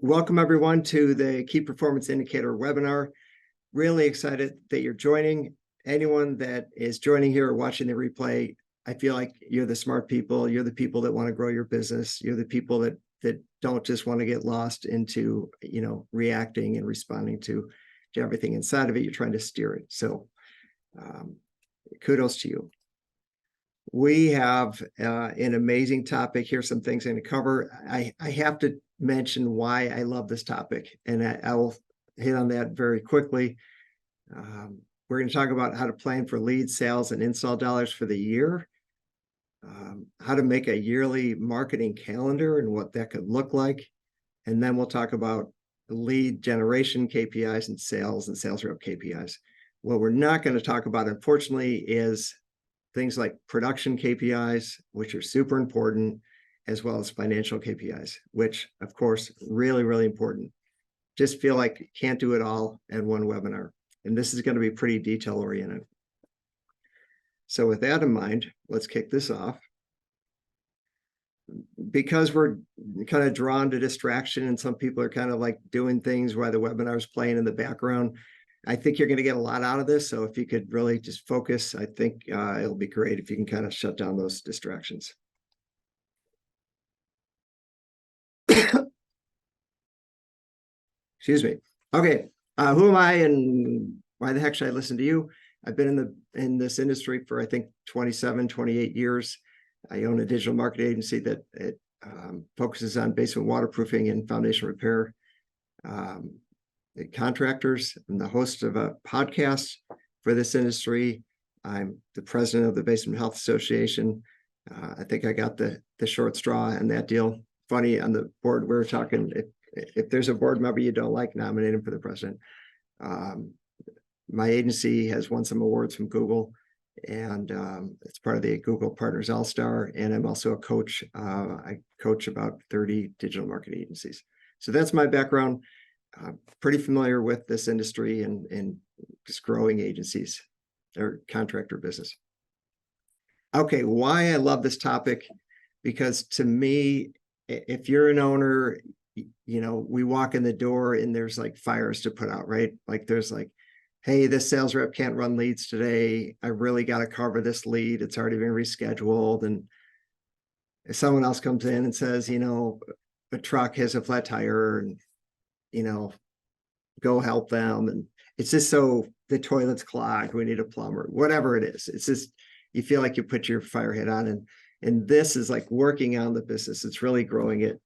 Welcome everyone to the Key Performance Indicator webinar. Really excited that you're joining. Anyone that is joining here or watching the replay, I feel like you're the smart people. You're the people that want to grow your business. You're the people that don't just want to get lost into, reacting and responding to everything inside of it. You're trying to steer it. So kudos to you. We have an amazing topic. Here's some things I'm going to cover. I have to mention why I love this topic, and I will hit on that very quickly. We're going to talk about how to plan for lead sales and install dollars for the year, how to make a yearly marketing calendar and what that could look like. And then we'll talk about lead generation KPIs and sales rep KPIs. What we're not going to talk about, unfortunately, is things like production KPIs, which are super important, as well as financial KPIs, which of course, really, really important. Just feel like you can't do it all in one webinar. And this is going to be pretty detail oriented. So with that in mind, let's kick this off. Because we're kind of drawn to distraction and some people are kind of like doing things while the webinar is playing in the background, I think you're going to get a lot out of this. So if you could really just focus, I think it'll be great if you can kind of shut down those distractions. Excuse me. Okay. Who am I and why the heck should I listen to you? I've been in this industry for, I think, 27, 28 years. I own a digital marketing agency that focuses on basement waterproofing and foundation repair. Contractors. I'm the host of a podcast for this industry. I'm the president of the Basement Health Association. I think I got the short straw in that deal. Funny, on the board, we were talking, if there's a board member you don't like, nominate him for the president. My agency has won some awards from Google, and it's part of the Google Partners All-Star. And I'm also a coach. I coach about 30 digital marketing agencies. So that's my background. Pretty familiar with this industry and just growing agencies or contractor business. Okay, why I love this topic, because to me, if you're an owner, we walk in the door and there's like fires to put out, right? Like there's like, hey, this sales rep can't run leads today. I really got to cover this lead. It's already been rescheduled. And if someone else comes in and says, a truck has a flat tire and go help them. And it's just so the toilet's clogged, we need a plumber, whatever it is. It's just, you feel like you put your fire hat on and this is like working on the business. It's really growing it.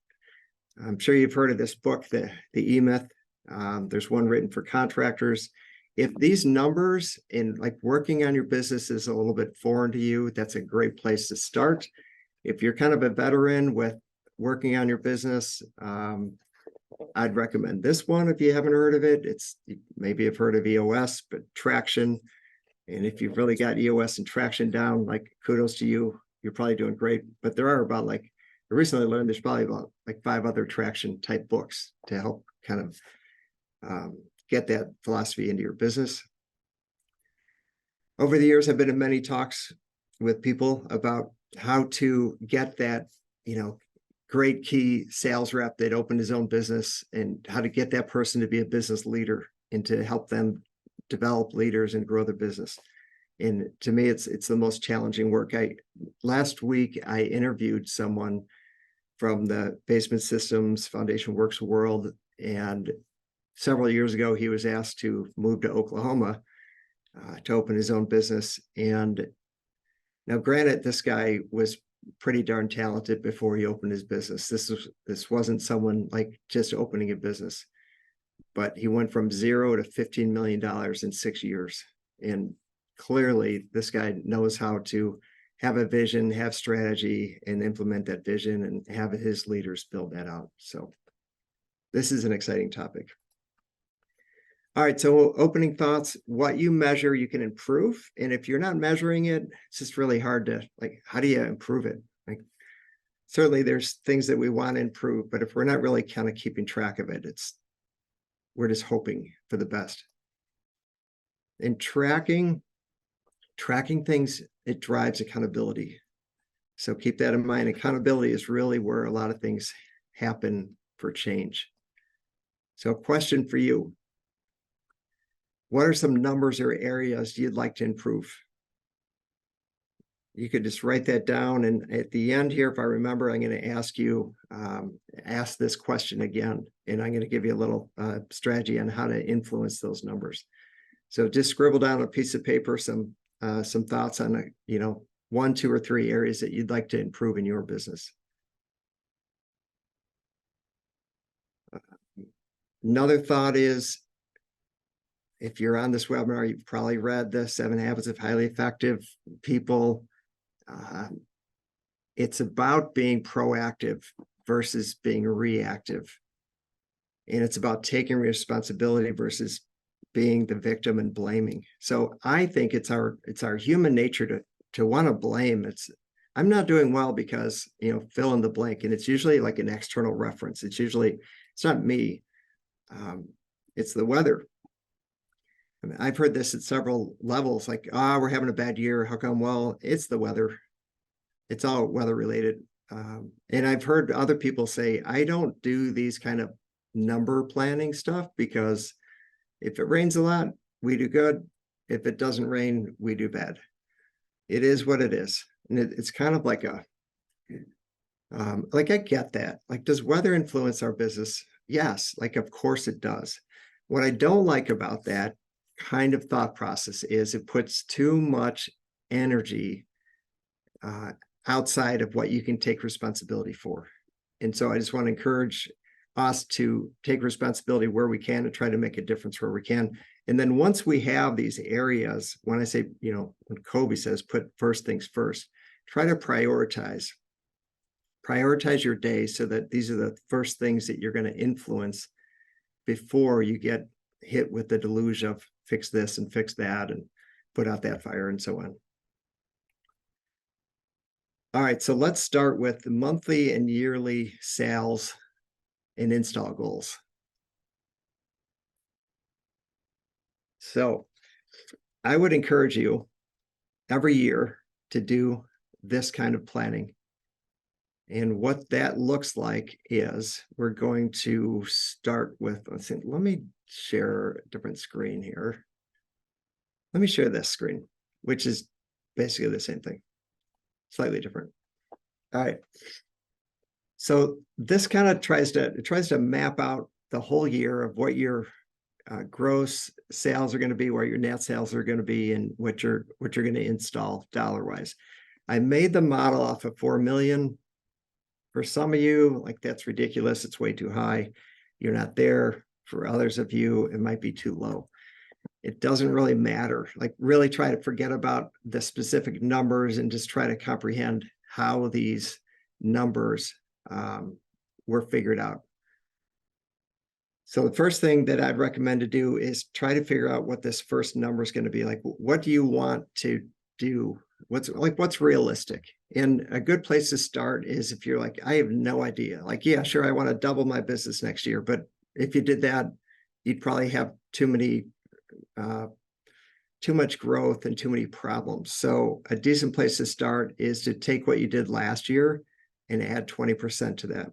I'm sure you've heard of this book, the E-Myth. There's one written for contractors. If these numbers and like working on your business is a little bit foreign to you, that's a great place to start. If you're kind of a veteran with working on your business, I'd recommend this one if you haven't heard of it. Maybe you've heard of EOS, but traction. And if you've really got EOS and traction down, like kudos to you. You're probably doing great. But there are about I recently learned there's probably about 5 other traction type books to help kind of get that philosophy into your business. Over the years, I've been in many talks with people about how to get that, great key sales rep that opened his own business and how to get that person to be a business leader and to help them develop leaders and grow their business. And to me, it's the most challenging work. Last week, I interviewed someone from the Basement Systems Foundation Works world. And several years ago, he was asked to move to Oklahoma to open his own business. And now, granted, this guy was pretty darn talented before he opened his business. This wasn't someone like just opening a business, but he went from 0 to $15 million in 6 years. And clearly this guy knows how to have a vision, have strategy, and implement that vision and have his leaders build that out. So this is an exciting topic. All right, so opening thoughts, what you measure, you can improve. And if you're not measuring it, it's just really hard to, how do you improve it? Certainly there's things that we want to improve, but if we're not really kind of keeping track of it, we're just hoping for the best. And tracking things, it drives accountability. So keep that in mind. Accountability is really where a lot of things happen for change. So question for you. What are some numbers or areas you'd like to improve? You could just write that down. And at the end here, if I remember, I'm going to ask you, ask this question again, and I'm going to give you a little strategy on how to influence those numbers. So just scribble down on a piece of paper some thoughts on, 1, 2, or 3 areas that you'd like to improve in your business. Another thought is, if you're on this webinar, you've probably read the 7 Habits of Highly Effective People. It's about being proactive versus being reactive. And it's about taking responsibility versus being the victim and blaming. So I think it's our human nature to want to blame. I'm not doing well because, fill in the blank. And it's usually like an external reference. It's not me. It's the weather. I mean, I've heard this at several levels, like, we're having a bad year. How come? Well, it's the weather. It's all weather related. And I've heard other people say, I don't do these kind of number planning stuff because if it rains a lot, we do good. If it doesn't rain, we do bad. It is what it is. And it's kind of like I get that. Like, does weather influence our business? Yes, of course it does. What I don't like about that kind of thought process is it puts too much energy outside of what you can take responsibility for. And so I just want to encourage us to take responsibility where we can and try to make a difference where we can. And then once we have these areas, when I say, when Kobe says, put first things first, try to prioritize your day so that these are the first things that you're going to influence before you get hit with the deluge of fix this and fix that and put out that fire and so on. All right, so let's start with the monthly and yearly sales and install goals. So I would encourage you every year to do this kind of planning. And what that looks like is we're going to start with, let me share a different screen here. Let me share this screen, which is basically the same thing, slightly different. All right. So this kind of tries to map out the whole year of what your gross sales are going to be, where your net sales are going to be, and what you're going to install dollar-wise. I made the model off of 4 million. For some of you, that's ridiculous. It's way too high. You're not there. For others of you, it might be too low. It doesn't really matter. Really try to forget about the specific numbers and just try to comprehend how these numbers were figured out. So the first thing that I'd recommend to do is try to figure out what this first number is going to be. What do you want to do? What's realistic? And a good place to start is if you're like, I have no idea. Yeah, sure, I want to double my business next year. But if you did that, you'd probably have too much growth and too many problems. So a decent place to start is to take what you did last year and add 20% to that.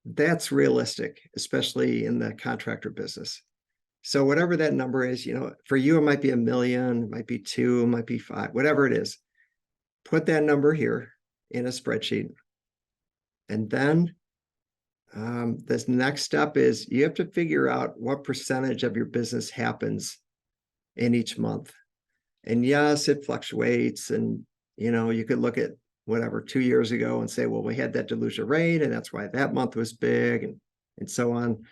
That's realistic, especially in the contractor business. So whatever that number is, for you, it might be 1 million, it might be 2, it might be 5, whatever it is. Put that number here in a spreadsheet. And then this next step is you have to figure out what percentage of your business happens in each month. And yes, it fluctuates. And, you could look at whatever 2 years ago and say, well, we had that delusion rate and that's why that month was big and so on.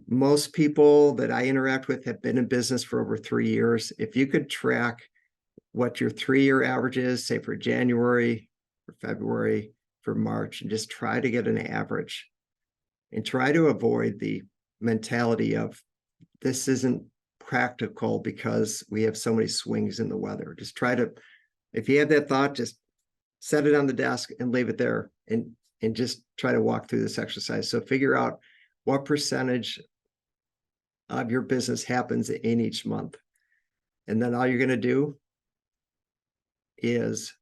Most people that I interact with have been in business for over 3 years. If you could track what your 3-year average is, say for January, for February, for March, and just try to get an average and try to avoid the mentality of this isn't practical because we have so many swings in the weather. Just try to, if you have that thought, just set it on the desk and leave it there and just try to walk through this exercise. So figure out what percentage of your business happens in each month. And then all you're going to do is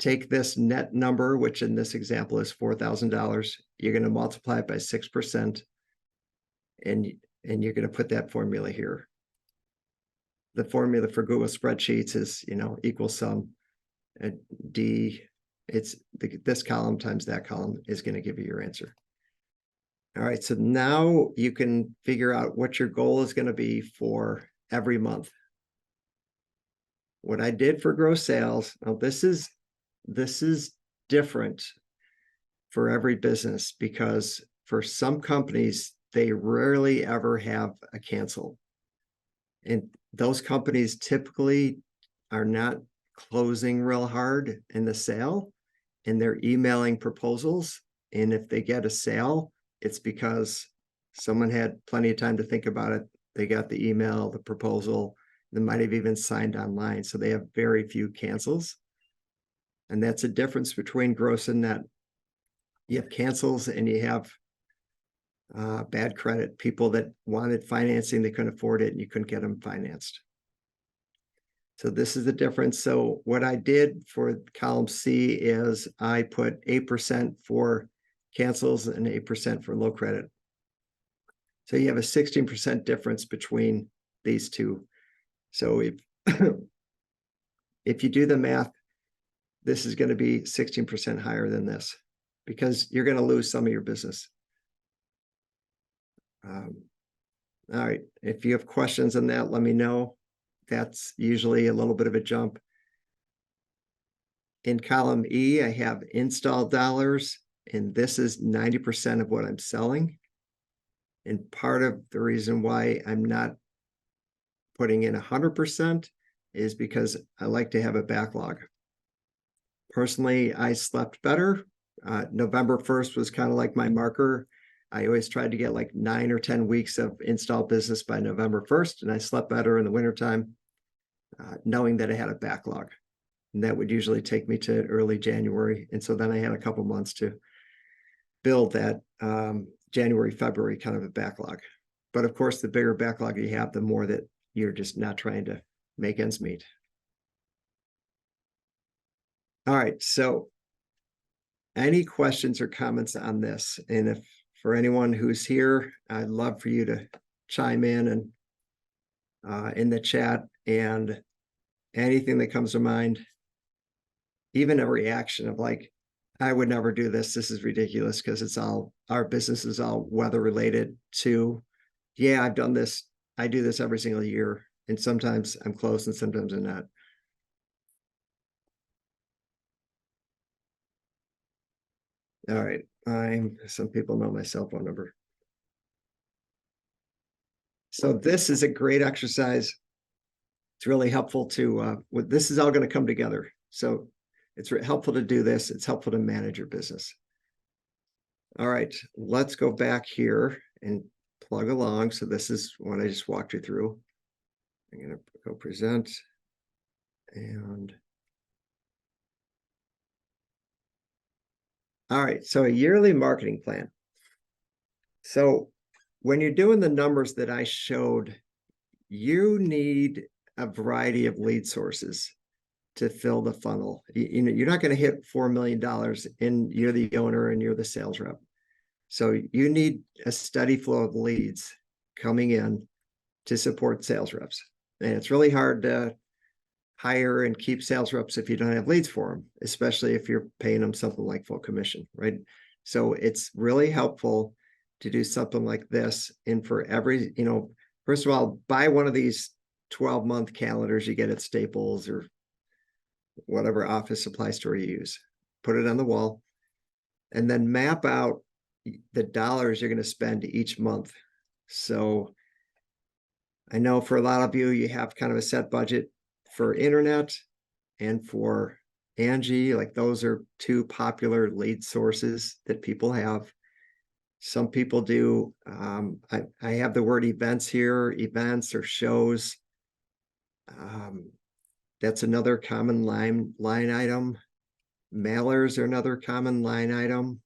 take this net number, which in this example is $4,000. You're going to multiply it by 6%. And you're going to put that formula here. The formula for Google Spreadsheets is, equal sum D. It's this column times that column is going to give you your answer. All right, so now you can figure out what your goal is going to be for every month. What I did for gross sales, now this is different for every business, because for some companies, they rarely ever have a cancel. And those companies typically are not closing real hard in the sale, and they're emailing proposals. And if they get a sale, it's because someone had plenty of time to think about it. They got the email, the proposal, they might have even signed online. So they have very few cancels. And that's a difference between gross and net. You have cancels and you have bad credit, people that wanted financing, they couldn't afford it, and you couldn't get them financed. So this is the difference. So what I did for column C is I put 8% for cancels and 8% for low credit. So you have a 16% difference between these two. So if if you do the math, this is going to be 16% higher than this, because you're going to lose some of your business. All right, if you have questions on that, let me know. That's usually a little bit of a jump. In column E, I have install dollars, and this is 90% of what I'm selling. And part of the reason why I'm not putting in 100% is because I like to have a backlog. Personally, I slept better. November 1st was kind of like my marker. I always tried to get like 9 or 10 weeks of install business by November 1st, and I slept better in the wintertime, knowing that I had a backlog. And that would usually take me to early January. And so then I had a couple months to build that January, February kind of a backlog. But of course, the bigger backlog you have, the more that you're just not trying to make ends meet. All right, so any questions or comments on this? And if for anyone who's here, I'd love for you to chime in and in the chat, and anything that comes to mind, even a reaction of like, I would never do this. This is ridiculous, because it's all, our business is all weather related, to, yeah, I've done this. I do this every single year. And sometimes I'm close and sometimes I'm not. All right. Some people know my cell phone number. So this is a great exercise. It's really helpful to, this is all going to come together. So it's helpful to do this. It's helpful to manage your business. All right, let's go back here and plug along. So this is what I just walked you through. I'm going to go present. And all right, so a yearly marketing plan. So when you're doing the numbers that I showed, you need a variety of lead sources to fill the funnel. You're not going to hit $4 million and you're the owner and you're the sales rep. So you need a steady flow of leads coming in to support sales reps. And it's really hard to hire and keep sales reps if you don't have leads for them, especially if you're paying them something like full commission, right? So it's really helpful to do something like this. And for every, first of all, buy one of these 12-month calendars you get at Staples or whatever office supply store you use. Put it on the wall, and then map out the dollars you're going to spend each month. So I know for a lot of you, you have kind of a set budget for internet and for Angie. Like, those are two popular lead sources that people have. Some people do, I have the word events here, events or shows. That's another common line item. Mailers are another common line item.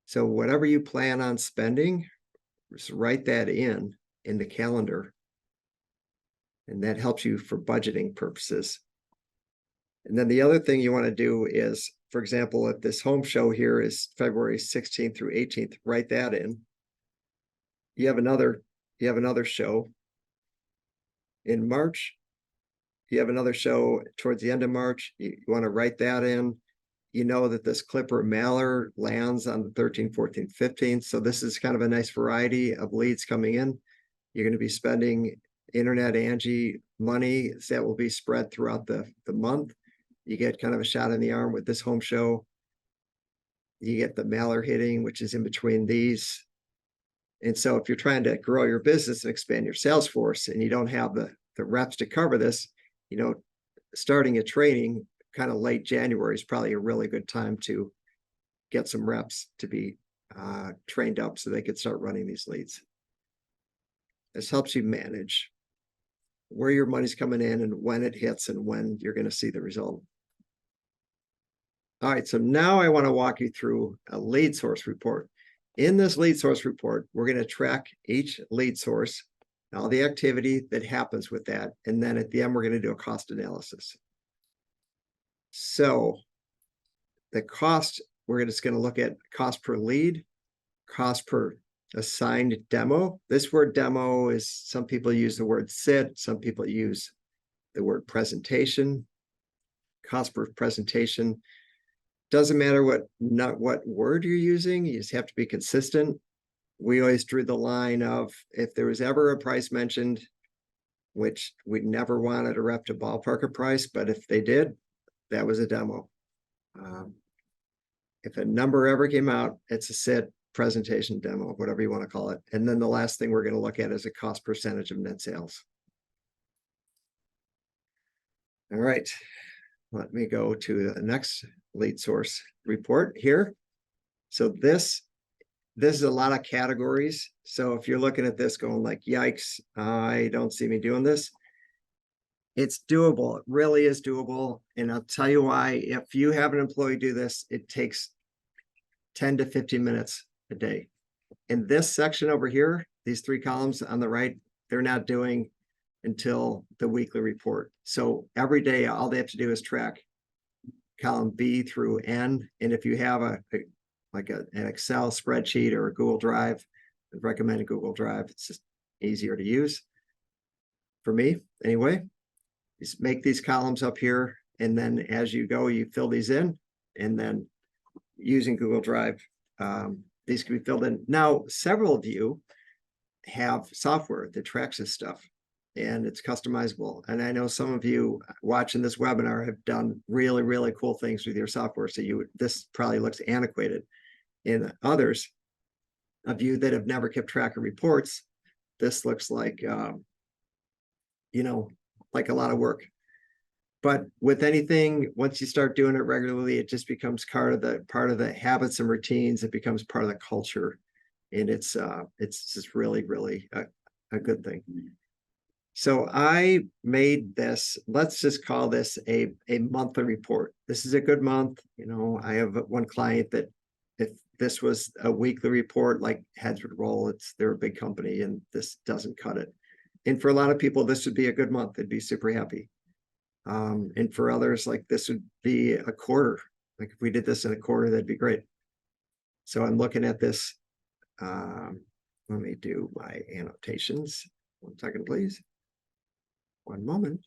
So whatever you plan on spending, just write that in the calendar. And that helps you for budgeting purposes. And then the other thing you want to do is, for example, if this home show here is February 16th through 18th, write that in. You have another show in March. You have another show towards the end of March. You want to write that in. You know that this clipper mailer lands on the 13th, 14th, 15th. So this is kind of a nice variety of leads coming in. You're going to be spending Internet Angie money that will be spread throughout the month. You get kind of a shot in the arm with this home show. You get the mailer hitting, which is in between these. And so if you're trying to grow your business and expand your sales force and you don't have the reps to cover this, starting a training kind of late January is probably a really good time to get some reps to be trained up so they could start running these leads. This helps you manage where your money's coming in and when it hits and when you're going to see the result. All right, so now I want to walk you through a lead source report. In this lead source report, we're going to track each lead source, all the activity that happens with that, and then at the end, we're going to do a cost analysis. So the cost, we're just going to look at cost per lead, cost per assigned demo. This word demo is, some people use the word sit, some people use the word presentation. Cost per presentation. Doesn't matter what word you're using, you just have to be consistent. We always drew the line of, if there was ever a price mentioned, which we never wanted a rep to ballpark a price, but if they did, that was a demo. If a number ever came out, it's a sit, presentation, demo, whatever you want to call it. And then the last thing we're going to look at is a cost percentage of net sales. All right, let me go to the next lead source report here. So this is a lot of categories. So if you're looking at this going like, yikes, I don't see me doing this. It's doable. It really is doable. And I'll tell you why. If you have an employee do this, it takes 10 to 15 minutes a day. In this section over here, these three columns on the right, they're not doing until the weekly report. So every day, all they have to do is track column B through N. And if you have an Excel spreadsheet or a Google Drive, I recommend a Google Drive. It's just easier to use for me anyway. Just make these columns up here, and then as you go, you fill these in, and then using Google Drive, these can be filled in. Now, several of you have software that tracks this stuff, and it's customizable. And I know some of you watching this webinar have done really, really cool things with your software. So this probably looks antiquated. In others of you that have never kept track of reports, this looks like, like a lot of work. But with anything, once you start doing it regularly, it just becomes part of the habits and routines. It becomes part of the culture, and it's just really, really a good thing. So I made this, let's just call this a monthly report. This is a good month. I have one client that if this was a weekly report, like heads would roll. They're a big company and this doesn't cut it. And for a lot of people, this would be a good month. They'd be super happy. And for others, like this would be a quarter. Like if we did this in a quarter, that'd be great. So I'm looking at this. Let me do my annotations. 1 second, please. One moment.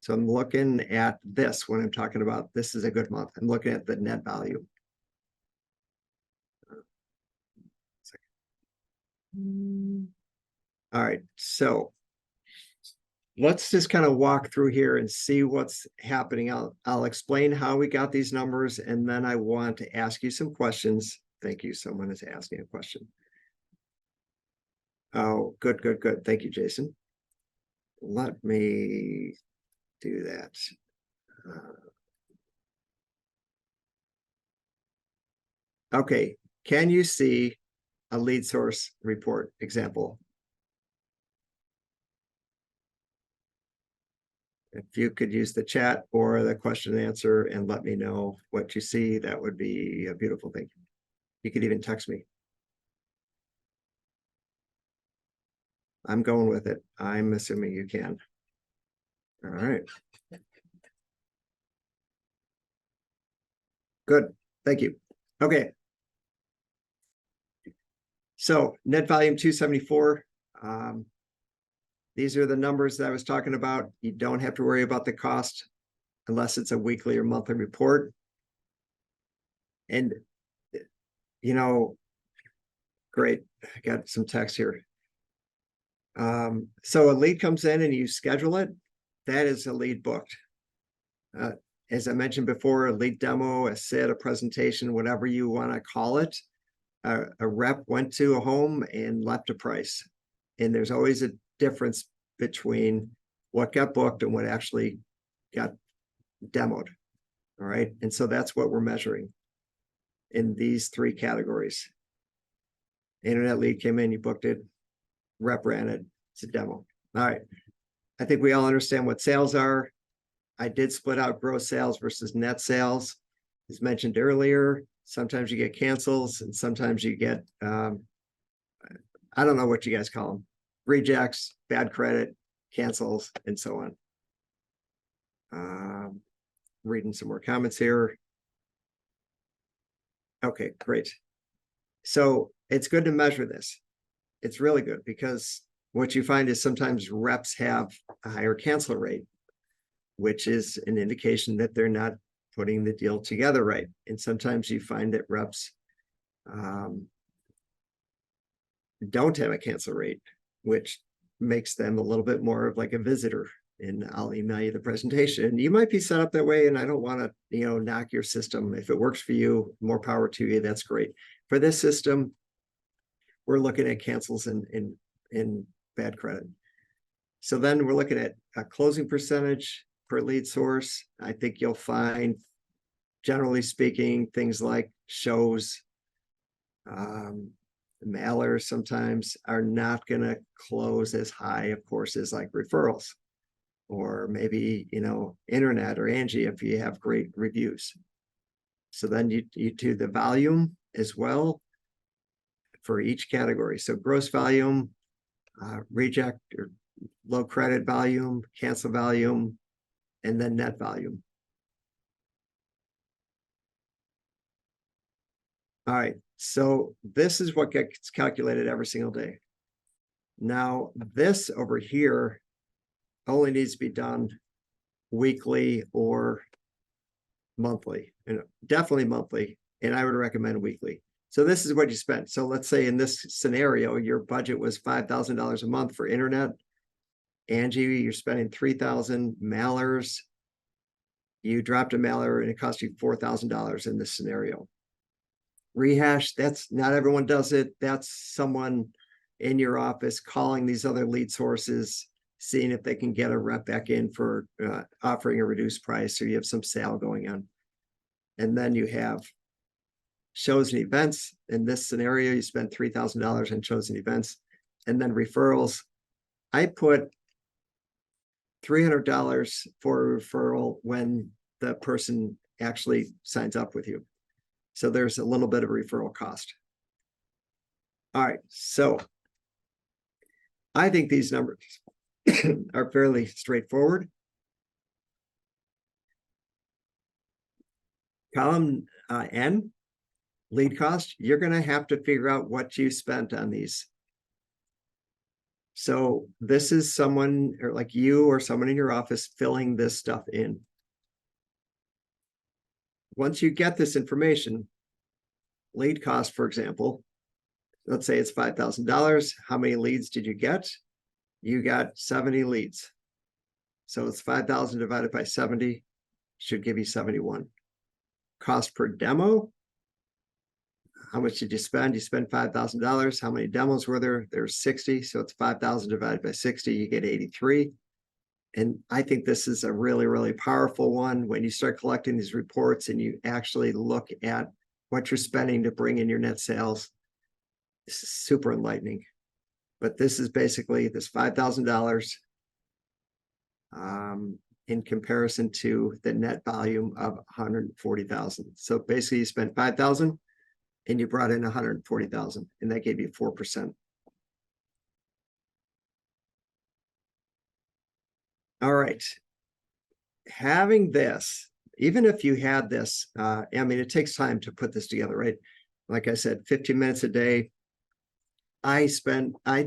So I'm looking at this when I'm talking about this is a good month. I'm looking at the net value. All right, so let's just kind of walk through here and see what's happening. I'll explain how we got these numbers, and then I want to ask you some questions. Thank you. Someone is asking a question. Oh, good, good, good. Thank you, Jason. Let me do that. Okay, can you see a lead source report example? If you could use the chat or the question and answer and let me know what you see, that would be a beautiful thing. You could even text me. I'm going with it. I'm assuming you can. All right. Good. Thank you. Okay. So net volume 274. These are the numbers that I was talking about. You don't have to worry about the cost unless it's a weekly or monthly report. And, you know, great. I got some text here. So a lead comes in and you schedule it. That is a lead booked. As I mentioned before, a lead demo, a sit, a presentation, whatever you want to call it. A rep went to a home and left a price. And there's always a difference between what got booked and what actually got demoed. All right. And so that's what we're measuring in these three categories. Internet lead came in, you booked it, rep ran it, it's a demo. All right. I think we all understand what sales are. I did split out gross sales versus net sales. As mentioned earlier, sometimes you get cancels and sometimes you get, I don't know what you guys call them, rejects, bad credit, cancels, and so on. Reading some more comments here. Okay, great. So it's good to measure this. It's really good because what you find is sometimes reps have a higher cancel rate, which is an indication that they're not putting the deal together right. And sometimes you find that reps don't have a cancel rate, which makes them a little bit more of like a visitor. And I'll email you the presentation. You might be set up that way, and I don't want to, knock your system. If it works for you, more power to you. That's great. For this system, we're looking at cancels and bad credit. So then we're looking at a closing percentage per lead source. I think you'll find, generally speaking, things like shows, mailers sometimes are not going to close as high, of course, as like referrals. Or maybe, internet or Angie if you have great reviews. So then you do the volume as well for each category. So gross volume, reject or low credit volume, cancel volume, and then net volume. All right, so this is what gets calculated every single day. Now, this over here only needs to be done weekly or monthly, and definitely monthly, and I would recommend weekly. So this is what you spent. So let's say in this scenario, your budget was $5,000 a month for internet. Angie, you're spending $3,000. Mailers, you dropped a mailer and it cost you $4,000 in this scenario. Rehash, that's not everyone does it. That's someone in your office calling these other lead sources, seeing if they can get a rep back in for offering a reduced price, or you have some sale going on. And then you have shows and events. In this scenario, you spend $3,000 on shows and events. And then referrals, I put $300 for a referral when the person actually signs up with you. So there's a little bit of referral cost. All right, so I think these numbers are fairly straightforward. Column N, lead cost, you're going to have to figure out what you spent on these. So this is someone or like you or someone in your office filling this stuff in. Once you get this information, lead cost, for example, let's say it's $5,000. How many leads did you get? You got 70 leads. So it's 5,000 divided by 70 should give you 71. Cost per demo. How much did you spend? You spent $5,000. How many demos were there? There's 60. So it's 5,000 divided by 60. You get 83. And I think this is a really, really powerful one when you start collecting these reports and you actually look at what you're spending to bring in your net sales. This is super enlightening. But this is basically this $5,000 in comparison to the net volume of 140,000. So basically you spent 5,000 and you brought in 140,000, and that gave you 4%. All right. Having this, even if you had this, I mean, it takes time to put this together, right? Like I said, 15 minutes a day. I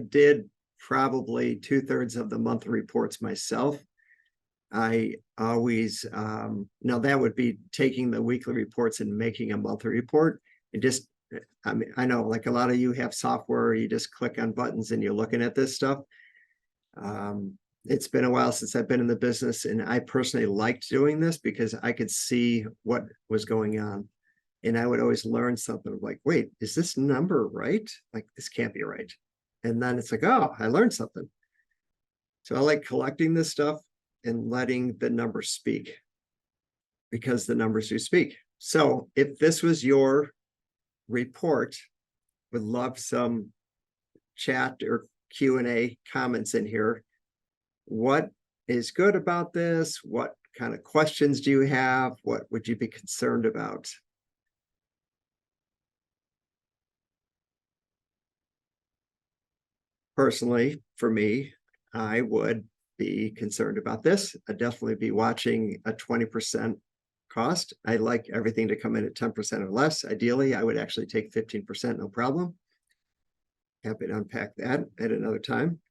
did probably 2/3 of the monthly reports myself. I always, now that would be taking the weekly reports and making a monthly report. It just, I mean, I know like a lot of you have software, you just click on buttons and you're looking at this stuff. It's been a while since I've been in the business, and I personally liked doing this because I could see what was going on. And I would always learn something like, wait, is this number right? Like, this can't be right. And then it's like, oh, I learned something. So I like collecting this stuff and letting the numbers speak, because the numbers do speak. So if this was your report, would love some chat or Q&A comments in here. What is good about this? What kind of questions do you have? What would you be concerned about? Personally, for me, I would be concerned about this. I'd definitely be watching a 20% cost. I like everything to come in at 10% or less. Ideally, I would actually take 15%, no problem. Happy to unpack that at another time.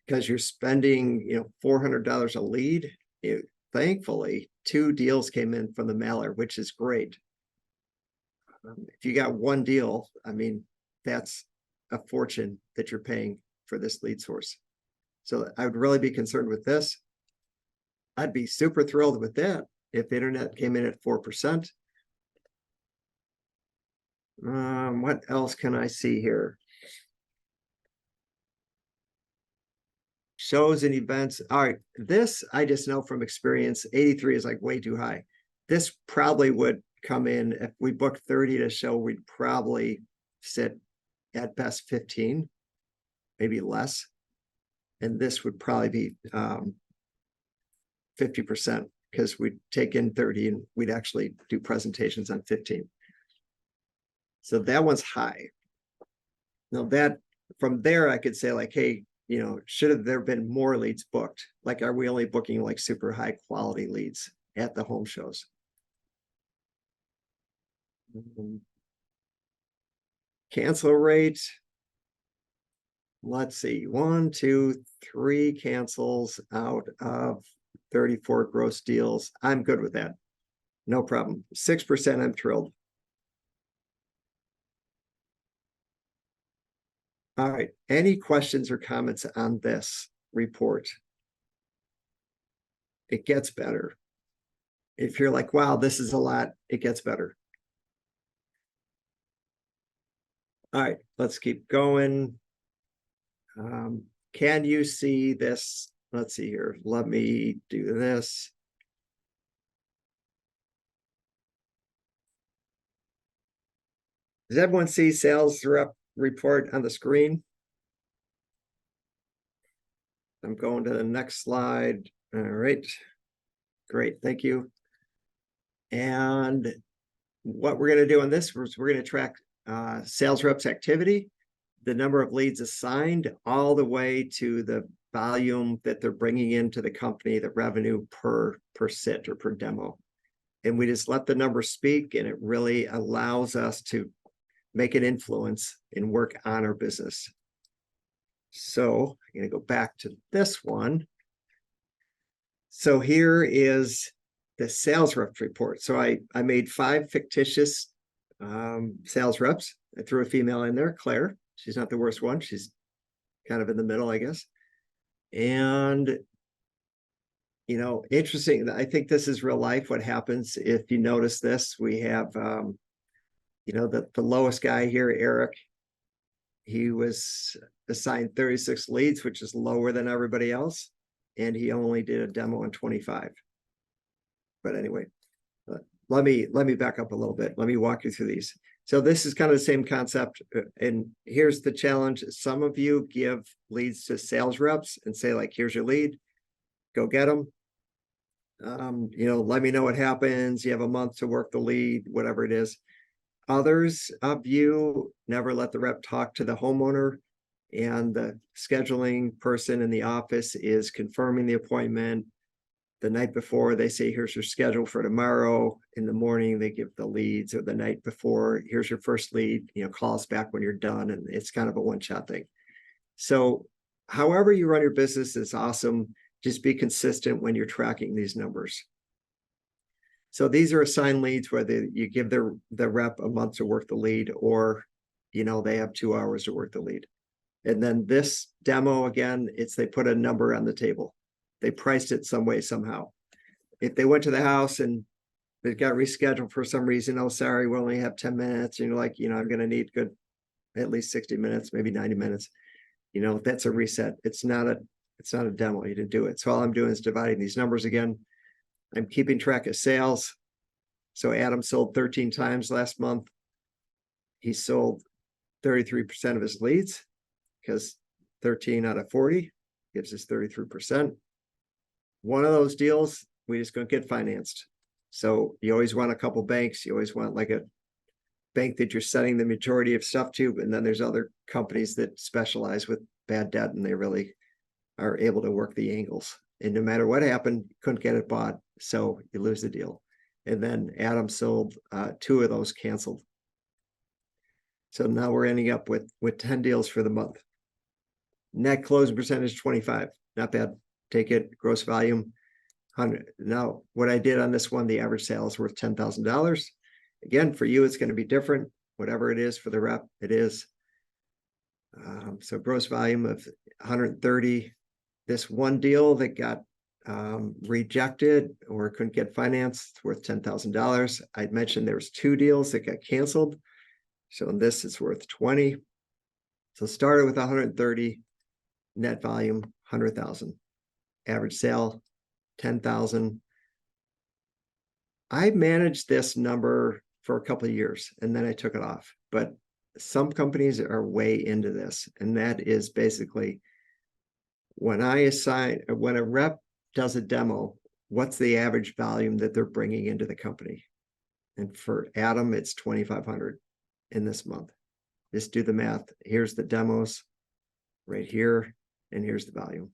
Because you're spending, $400 a lead. Thankfully, 2 deals came in from the mailer, which is great. If you got 1 deal, I mean, that's a fortune that you're paying for this lead source. So I would really be concerned with this. I'd be super thrilled with that if internet came in at 4%. What else can I see here? Shows and events. All right, this I just know from experience, 83 is like way too high. This probably would come in, if we booked 30 to show, we'd probably sit at best 15, maybe less. And this would probably be 50%, because we'd take in 30 and we'd actually do presentations on 15. So that one's high. Now that from there, I could say like, hey, should have there been more leads booked? Like, are we only booking like super high quality leads at the home shows? Cancel rate. Let's see, 1, 2, 3 cancels out of 34 gross deals. I'm good with that. No problem. 6%, I'm thrilled. All right. Any questions or comments on this report? It gets better. If you're like, wow, this is a lot, it gets better. All right, let's keep going. Can you see this? Let's see here. Let me do this. Does everyone see sales rep report on the screen? I'm going to the next slide. All right. Great. Thank you. And what we're going to do on this is we're going to track sales reps activity, the number of leads assigned, all the way to the volume that they're bringing into the company, the revenue per sit or per demo. And we just let the numbers speak, and it really allows us to make an influence and work on our business. So I'm going to go back to this one. So here is the sales reps report. So I made 5 fictitious sales reps. I threw a female in there, Claire. She's not the worst one. She's kind of in the middle, I guess. And, interesting. I think this is real life. What happens if you notice this? We have, the lowest guy here, Eric. He was assigned 36 leads, which is lower than everybody else. And he only did a demo on 25. But anyway, let me back up a little bit. Let me walk you through these. So this is kind of the same concept. And here's the challenge. Some of you give leads to sales reps and say, like, here's your lead, go get them. Let me know what happens. You have a month to work the lead, whatever it is. Others of you never let the rep talk to the homeowner, and the scheduling person in the office is confirming the appointment, the night before, they say, here's your schedule for tomorrow. In the morning, they give the leads, or the night before, here's your first lead, call us back when you're done. And it's kind of a one-shot thing. So however you run your business is awesome. Just be consistent when you're tracking these numbers. So these are assigned leads, whether you give the rep a month to work the lead, or, they have 2 hours to work the lead. And then this demo, again, they put a number on the table. They priced it some way, somehow. If they went to the house and it got rescheduled for some reason, oh, sorry, we only have 10 minutes. And you're like, I'm going to need at least 60 minutes, maybe 90 minutes. That's a reset. It's not a demo. You didn't do it. So all I'm doing is dividing these numbers again. I'm keeping track of sales. So Adam sold 13 times last month. He sold 33% of his leads, because 13 out of 40 gives us 33%. One of those deals, we just going to get financed. So you always want a couple banks. You always want like a bank that you're sending the majority of stuff to. And then there's other companies that specialize with bad debt, and they really are able to work the angles. And no matter what happened, couldn't get it bought. So you lose the deal. And then Adam sold 2 of those, canceled. So now we're ending up with 10 deals for the month. Net closing percentage 25, not bad. Take it. Gross volume 100. Now, what I did on this one, the average sale is worth $10,000. Again, for you, it's going to be different. Whatever it is for the rep, it is. So gross volume of 130. This one deal that got rejected or couldn't get financed, it's worth $10,000. I'd mentioned there was 2 deals that got canceled. So in this, it's worth 20. So started with 130, net volume 100,000, average sale 10,000. I managed this number for a couple of years, and then I took it off. But some companies are way into this, and that is basically when a rep does a demo, what's the average volume that they're bringing into the company? And for Adam, it's 2,500 in this month. Just do the math. Here's the demos right here, and here's the volume.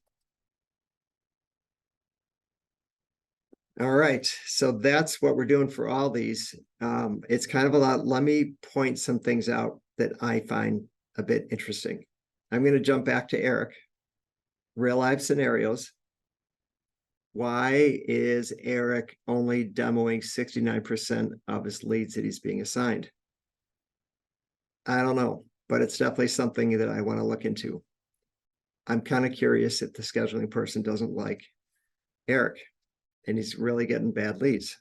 All right, so that's what we're doing for all these. It's kind of a lot. Let me point some things out that I find a bit interesting. I'm going to jump back to Eric. Real life scenarios. Why is Eric only demoing 69% of his leads that he's being assigned? I don't know, but it's definitely something that I want to look into. I'm kind of curious if the scheduling person doesn't like Eric and he's really getting bad leads.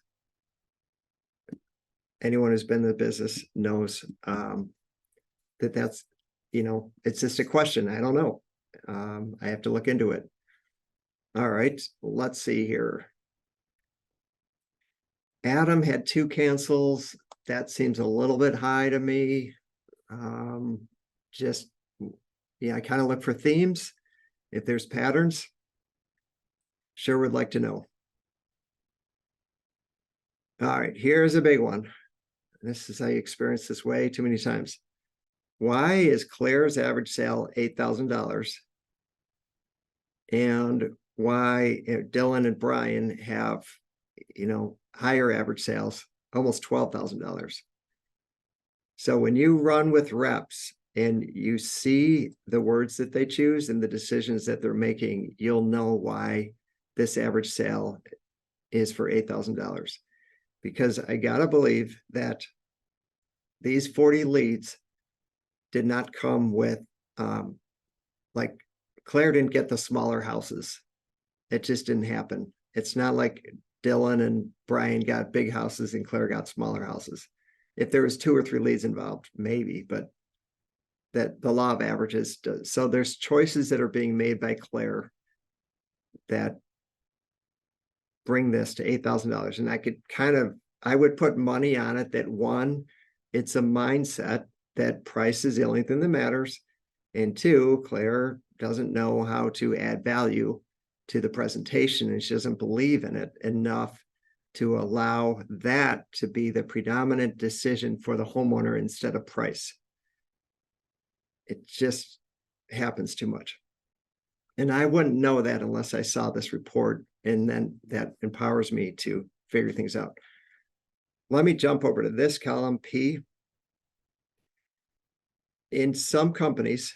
Anyone who's been in the business knows that's, it's just a question. I don't know. I have to look into it. All right, let's see here. Adam had 2 cancels. That seems a little bit high to me. I kind of look for themes. If there's patterns, sure would like to know. All right, here's a big one. I experienced this way too many times. Why is Claire's average sale $8,000? And why Dylan and Brian have, higher average sales, almost $12,000. So when you run with reps and you see the words that they choose and the decisions that they're making, you'll know why this average sale is for $8,000. Because I gotta believe that these 40 leads did not come with, like Claire didn't get the smaller houses. It just didn't happen. It's not like Dylan and Brian got big houses and Claire got smaller houses. If there was 2 or 3 leads involved, maybe, but that the law of averages does. So there's choices that are being made by Claire that bring this to $8,000. And I would put money on it that 1, it's a mindset that price is the only thing that matters. And 2, Claire doesn't know how to add value to the presentation, and she doesn't believe in it enough to allow that to be the predominant decision for the homeowner instead of price. It just happens too much. And I wouldn't know that unless I saw this report, and then that empowers me to figure things out. Let me jump over to this column, P. In some companies,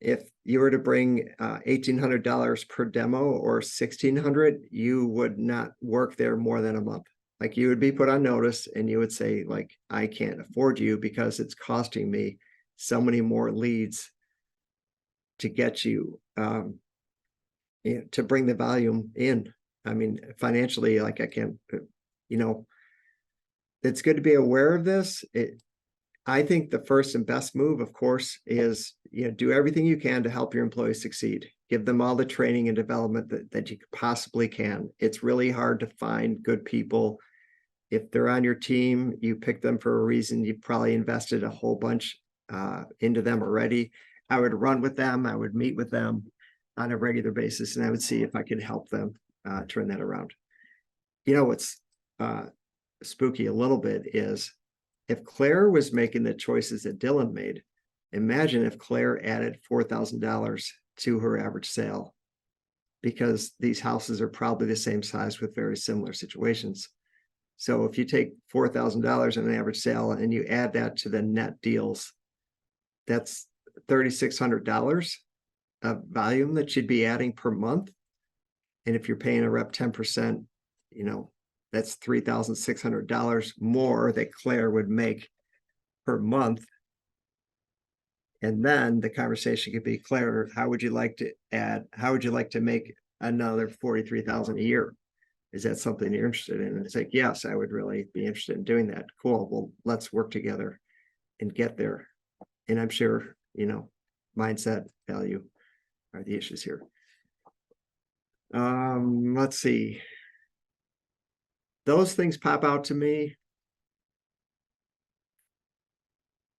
if you were to bring $1,800 per demo or $1,600, you would not work there more than a month. Like, you would be put on notice and you would say, like, I can't afford you because it's costing me so many more leads to get you, to bring the volume in. I mean, financially, like, I can't, you know, it's good to be aware of this. I think the first and best move, of course, is, do everything you can to help your employees succeed. Give them all the training and development that you possibly can. It's really hard to find good people. If they're on your team, you pick them for a reason. You've probably invested a whole bunch into them already. I would run with them. I would meet with them on a regular basis, and I would see if I could help them turn that around. What's spooky a little bit is, if Claire was making the choices that Dylan made, imagine if Claire added $4,000 to her average sale, because these houses are probably the same size with very similar situations. So if you take $4,000 on an average sale and you add that to the net deals, that's $3,600 of volume that you'd be adding per month. And if you're paying a rep 10%, that's $3,600 more that Claire would make per month. And then the conversation could be, Claire, how would you like to make another 43,000 a year? Is that something you're interested in? And it's like, yes, I would really be interested in doing that. Cool. Well, let's work together and get there. And I'm sure, mindset, value are the issues here. Let's see. Those things pop out to me.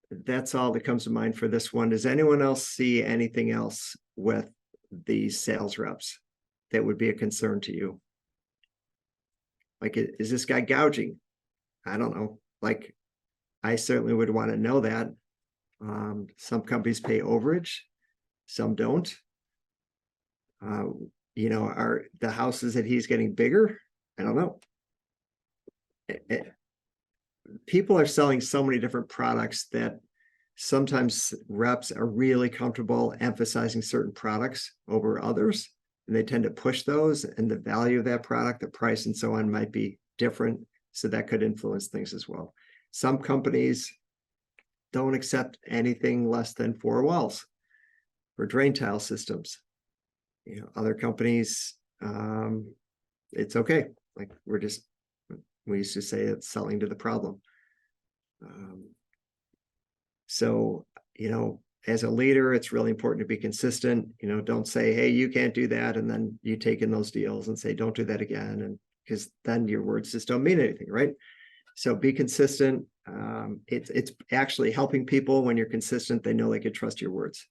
That's all that comes to mind for this one. Does anyone else see anything else with these sales reps that would be a concern to you? Like, is this guy gouging? I don't know. Like, I certainly would want to know that. Some companies pay overage, some don't. Are the houses that he's getting bigger? I don't know. People are selling so many different products that sometimes reps are really comfortable emphasizing certain products over others, and they tend to push those, and the value of that product, the price and so on might be different. So that could influence things as well. Some companies don't accept anything less than 4 walls for drain tile systems. Other companies, it's okay. Like, we used to say it's selling to the problem. So, as a leader, it's really important to be consistent. Don't say, hey, you can't do that, and then you take in those deals and say, don't do that again. And because then your words just don't mean anything, right? So be consistent. It's actually helping people when you're consistent. They know they can trust your words.